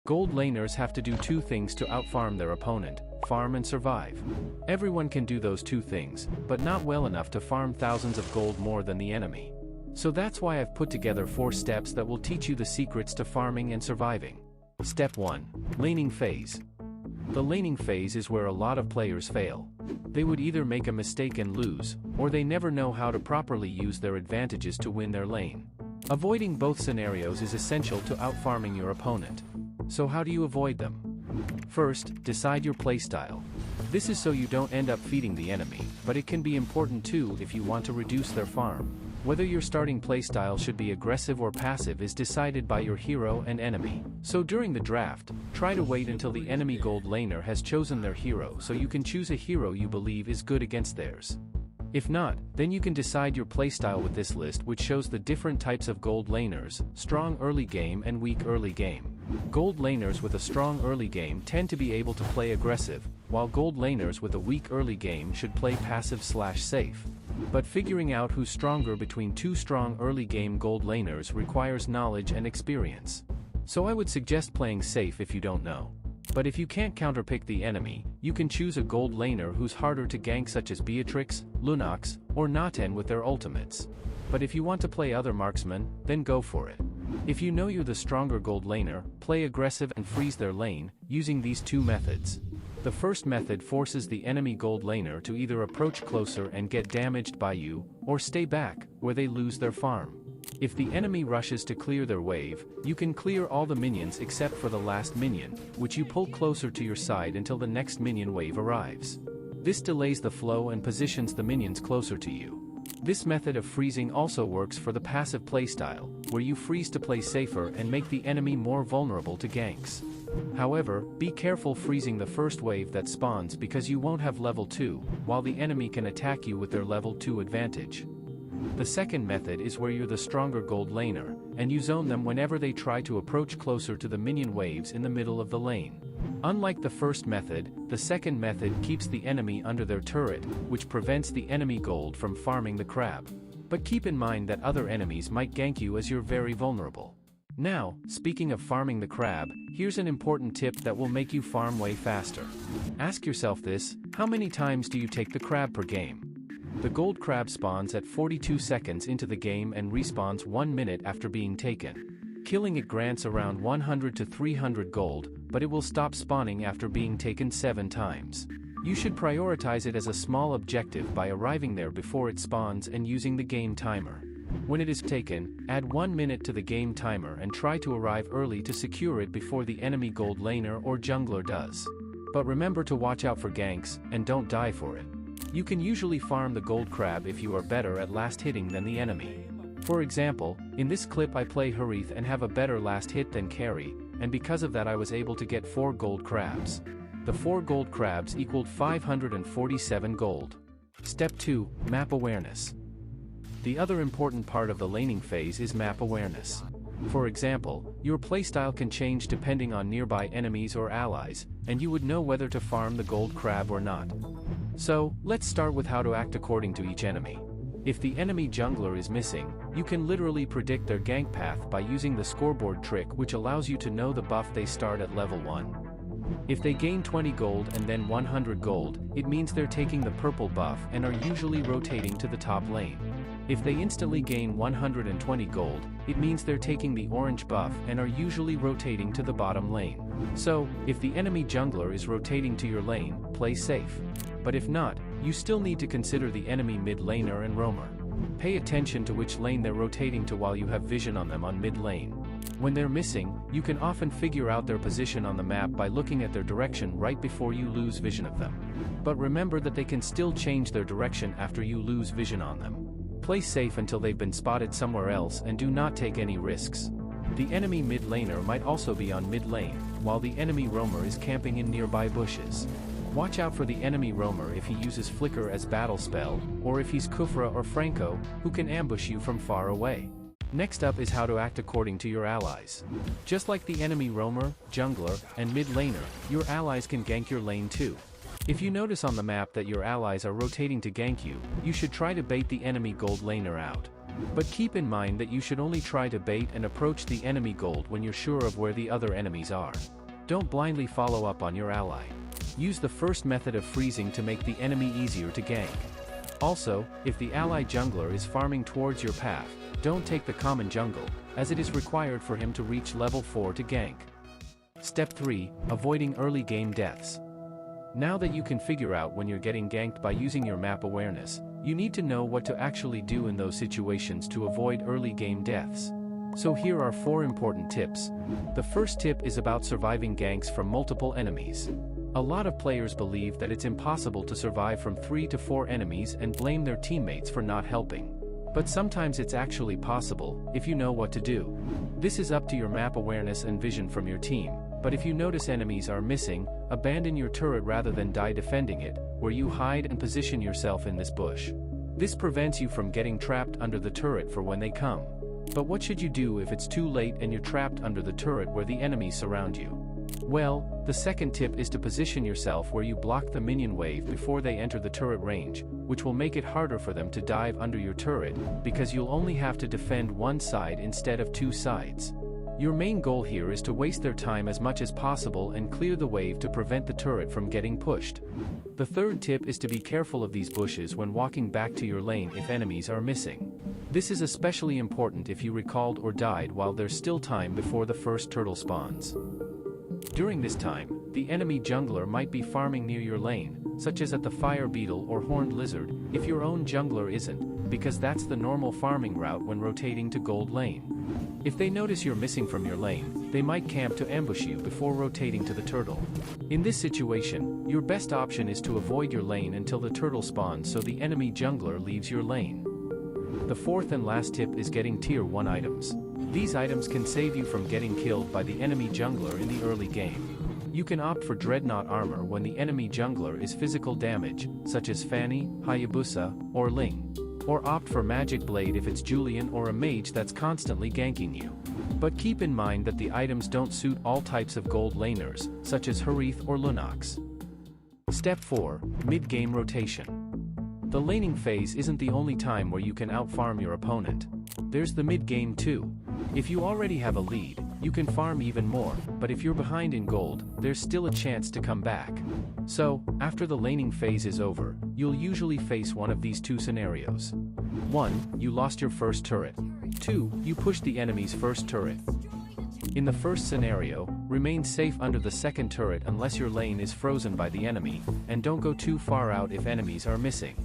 Gold laners have to do two things to outfarm their opponent: farm and survive. Everyone can do those two things, but not well enough to farm thousands of gold more than the enemy. So that's why I've put together 4 steps that will teach you the secrets to farming and surviving. Step 1. Laning phase. The laning phase is where a lot of players fail. They would either make a mistake and lose, or they never know how to properly use their advantages to win their lane. Avoiding both scenarios is essential to outfarming your opponent. So how do you avoid them? First, decide your playstyle. This is so you don't end up feeding the enemy, but it can be important too if you want to reduce their farm. Whether your starting playstyle should be aggressive or passive is decided by your hero and enemy. So during the draft, try to wait until the enemy gold laner has chosen their hero so you can choose a hero you believe is good against theirs. If not, then you can decide your playstyle with this list, which shows the different types of gold laners: strong early game and weak early game. Gold laners with a strong early game tend to be able to play aggressive, while gold laners with a weak early game should play passive/safe. But figuring out who's stronger between 2 strong early game gold laners requires knowledge and experience. So I would suggest playing safe if you don't know. But if you can't counterpick the enemy, you can choose a gold laner who's harder to gank, such as Beatrix, Lunox, or Naten with their ultimates. But if you want to play other marksmen, then go for it. If you know you're the stronger gold laner, play aggressive and freeze their lane, using these 2 methods. The first method forces the enemy gold laner to either approach closer and get damaged by you, or stay back, where they lose their farm. If the enemy rushes to clear their wave, you can clear all the minions except for the last minion, which you pull closer to your side until the next minion wave arrives. This delays the flow and positions the minions closer to you. This method of freezing also works for the passive playstyle, where you freeze to play safer and make the enemy more vulnerable to ganks. However, be careful freezing the first wave that spawns, because you won't have level 2, while the enemy can attack you with their level 2 advantage. The second method is where you're the stronger gold laner, and you zone them whenever they try to approach closer to the minion waves in the middle of the lane. Unlike the first method, the second method keeps the enemy under their turret, which prevents the enemy gold from farming the crab. But keep in mind that other enemies might gank you, as you're very vulnerable. Now, speaking of farming the crab, here's an important tip that will make you farm way faster. Ask yourself this: how many times do you take the crab per game? The gold crab spawns at 42 seconds into the game and respawns 1 minute after being taken. Killing it grants around 100 to 300 gold, but it will stop spawning after being taken 7 times. You should prioritize it as a small objective by arriving there before it spawns and using the game timer. When it is taken, add 1 minute to the game timer and try to arrive early to secure it before the enemy gold laner or jungler does. But remember to watch out for ganks, and don't die for it. You can usually farm the gold crab if you are better at last hitting than the enemy. For example, in this clip I play Harith and have a better last hit than Carry, and because of that I was able to get 4 gold crabs. The 4 gold crabs equaled 547 gold. Step 2. Map awareness. The other important part of the laning phase is map awareness. For example, your playstyle can change depending on nearby enemies or allies, and you would know whether to farm the gold crab or not. So, let's start with how to act according to each enemy. If the enemy jungler is missing, you can literally predict their gank path by using the scoreboard trick, which allows you to know the buff they start at level 1. If they gain 20 gold and then 100 gold, it means they're taking the purple buff and are usually rotating to the top lane. If they instantly gain 120 gold, it means they're taking the orange buff and are usually rotating to the bottom lane. So, if the enemy jungler is rotating to your lane, play safe. But if not, you still need to consider the enemy mid laner and roamer. Pay attention to which lane they're rotating to while you have vision on them on mid lane. When they're missing, you can often figure out their position on the map by looking at their direction right before you lose vision of them. But remember that they can still change their direction after you lose vision on them. Play safe until they've been spotted somewhere else and do not take any risks. The enemy mid laner might also be on mid lane, while the enemy roamer is camping in nearby bushes. Watch out for the enemy roamer if he uses Flicker as battle spell, or if he's Kufra or Franco, who can ambush you from far away. Next up is how to act according to your allies. Just like the enemy roamer, jungler, and mid laner, your allies can gank your lane too. If you notice on the map that your allies are rotating to gank you, you should try to bait the enemy gold laner out. But keep in mind that you should only try to bait and approach the enemy gold when you're sure of where the other enemies are. Don't blindly follow up on your ally. Use the first method of freezing to make the enemy easier to gank. Also, if the ally jungler is farming towards your path, don't take the common jungle, as it is required for him to reach level 4 to gank. Step 3. Avoiding early game deaths. Now that you can figure out when you're getting ganked by using your map awareness, you need to know what to actually do in those situations to avoid early game deaths. So here are 4 important tips. The first tip is about surviving ganks from multiple enemies. A lot of players believe that it's impossible to survive from 3 to 4 enemies and blame their teammates for not helping. But sometimes it's actually possible, if you know what to do. This is up to your map awareness and vision from your team, but if you notice enemies are missing, abandon your turret rather than die defending it, where you hide and position yourself in this bush. This prevents you from getting trapped under the turret for when they come. But what should you do if it's too late and you're trapped under the turret where the enemies surround you? Well, the second tip is to position yourself where you block the minion wave before they enter the turret range, which will make it harder for them to dive under your turret, because you'll only have to defend one side instead of 2 sides. Your main goal here is to waste their time as much as possible and clear the wave to prevent the turret from getting pushed. The third tip is to be careful of these bushes when walking back to your lane if enemies are missing. This is especially important if you recalled or died while there's still time before the first turtle spawns. During this time, the enemy jungler might be farming near your lane, such as at the fire beetle or horned lizard, if your own jungler isn't, because that's the normal farming route when rotating to gold lane. If they notice you're missing from your lane, they might camp to ambush you before rotating to the turtle. In this situation, your best option is to avoid your lane until the turtle spawns so the enemy jungler leaves your lane. The fourth and last tip is getting tier 1 items. These items can save you from getting killed by the enemy jungler in the early game. You can opt for Dreadnought armor when the enemy jungler is physical damage, such as Fanny, Hayabusa, or Ling. Or opt for Magic Blade if it's Julian or a mage that's constantly ganking you. But keep in mind that the items don't suit all types of gold laners, such as Harith or Lunox. Step 4. Mid-game rotation. The laning phase isn't the only time where you can outfarm your opponent. There's the mid-game too. If you already have a lead, you can farm even more, but if you're behind in gold, there's still a chance to come back. So, after the laning phase is over, you'll usually face one of these 2 scenarios. 1. You lost your first turret. 2. You pushed the enemy's first turret. In the first scenario, remain safe under the second turret unless your lane is frozen by the enemy, and don't go too far out if enemies are missing.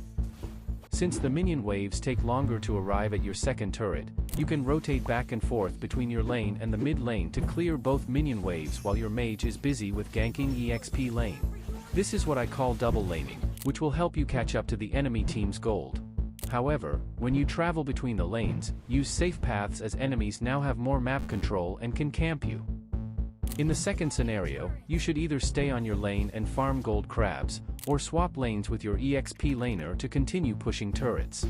Since the minion waves take longer to arrive at your second turret, you can rotate back and forth between your lane and the mid lane to clear both minion waves while your mage is busy with ganking EXP lane. This is what I call double laning, which will help you catch up to the enemy team's gold. However, when you travel between the lanes, use safe paths as enemies now have more map control and can camp you. In the second scenario, you should either stay on your lane and farm gold crabs, or swap lanes with your EXP laner to continue pushing turrets.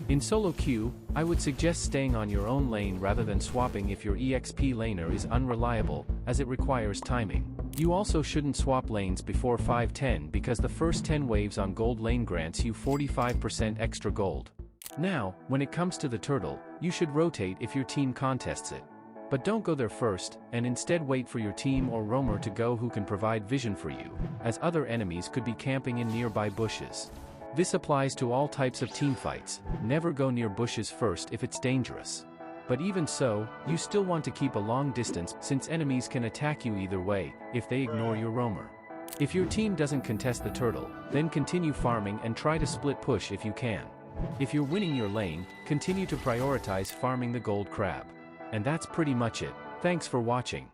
In solo queue, I would suggest staying on your own lane rather than swapping if your EXP laner is unreliable, as it requires timing. You also shouldn't swap lanes before 5-10 because the first 10 waves on gold lane grants you 45% extra gold. Now, when it comes to the turtle, you should rotate if your team contests it. But don't go there first, and instead wait for your team or roamer to go who can provide vision for you, as other enemies could be camping in nearby bushes. This applies to all types of teamfights. Never go near bushes first if it's dangerous. But even so, you still want to keep a long distance since enemies can attack you either way, if they ignore your roamer. If your team doesn't contest the turtle, then continue farming and try to split push if you can. If you're winning your lane, continue to prioritize farming the gold crab. And that's pretty much it. Thanks for watching.